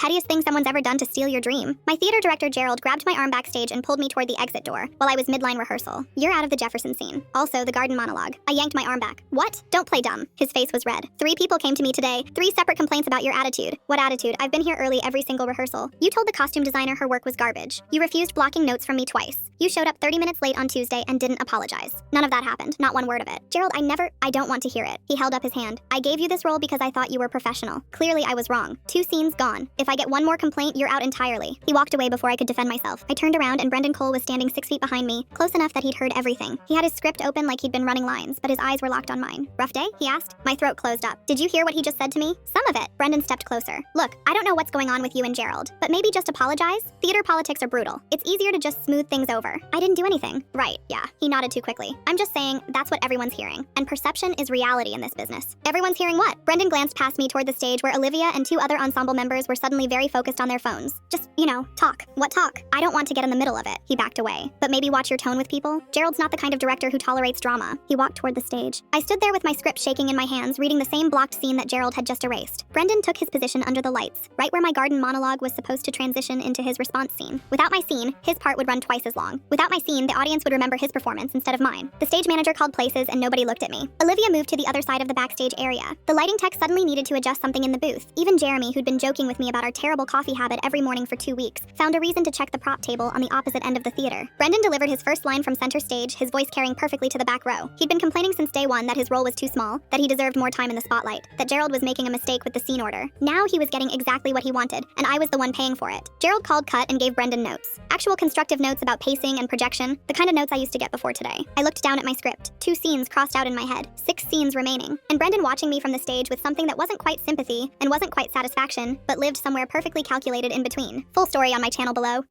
pettiest thing someone's ever done to steal your dream? My theater director Gerald grabbed my arm backstage and pulled me toward the exit door while I was midline rehearsal. You're out of the Jefferson scene. Also, the garden monologue. I yanked my arm back. What? Don't play dumb. His face was red. 3 people came to me today. 3 separate complaints about your attitude. What attitude? I've been here early every single rehearsal. You told the costume designer her work was garbage. You refused blocking notes from me twice. You showed up 30 minutes late on Tuesday and didn't apologize. None of that happened. Not one word of it. Gerald, I don't want to hear it. He held up his hand. I gave you this role because I thought you were professional. Clearly, I was wrong. 2 scenes gone. If I get one more complaint, you're out entirely. He walked away before I could defend myself. I turned around and Brendan Cole was standing 6 feet behind me, close enough that he'd heard everything. He had his script open like he'd been running lines, but his eyes were locked on mine. Rough day? He asked. My throat closed up. Did you hear what he just said to me? Some of it. Brendan stepped closer. Look, I don't know what's going on with you and Gerald, but maybe just apologize? Theater politics are brutal. It's easier to just smooth things over. I didn't do anything. Right, yeah. He nodded too quickly. I'm just saying, that's what everyone's hearing. And perception is reality in this business. Everyone's hearing what? Brendan glanced past me toward the stage where Olivia and 2 other ensemble members were suddenly very focused on their phones. Just, talk. What talk? I don't want to get in the middle of it. He backed away. But maybe watch your tone with people? Gerald's not the kind of director who tolerates drama. He walked toward the stage. I stood there with my script shaking in my hands, reading the same blocked scene that Gerald had just erased. Brendan took his position under the lights, right where my garden monologue was supposed to transition into his response scene. Without my scene, his part would run twice as long. Without my scene, the audience would remember his performance instead of mine. The stage manager called places and nobody looked at me. Olivia moved to the other side of the backstage area. The lighting tech suddenly needed to adjust something in the booth. Even Jeremy, who'd been joking with me about our terrible coffee habit every morning for 2 weeks, found a reason to check the prop table on the opposite end of the theater. Brendan delivered his first line from center stage, his voice carrying perfectly to the back row. He'd been complaining since day one that his role was too small, that he deserved more time in the spotlight, that Gerald was making a mistake with the scene order. Now he was getting exactly what he wanted, and I was the one paying for it. Gerald called cut and gave Brendan notes. Actual constructive notes about pacing and projection, the kind of notes I used to get before today. I looked down at my script. 2 scenes crossed out in my head, 6 scenes remaining, and Brendan watching me from the stage with something that wasn't quite sympathy and wasn't quite satisfaction, but lived somewhere perfectly calculated in between. Full story on my channel below.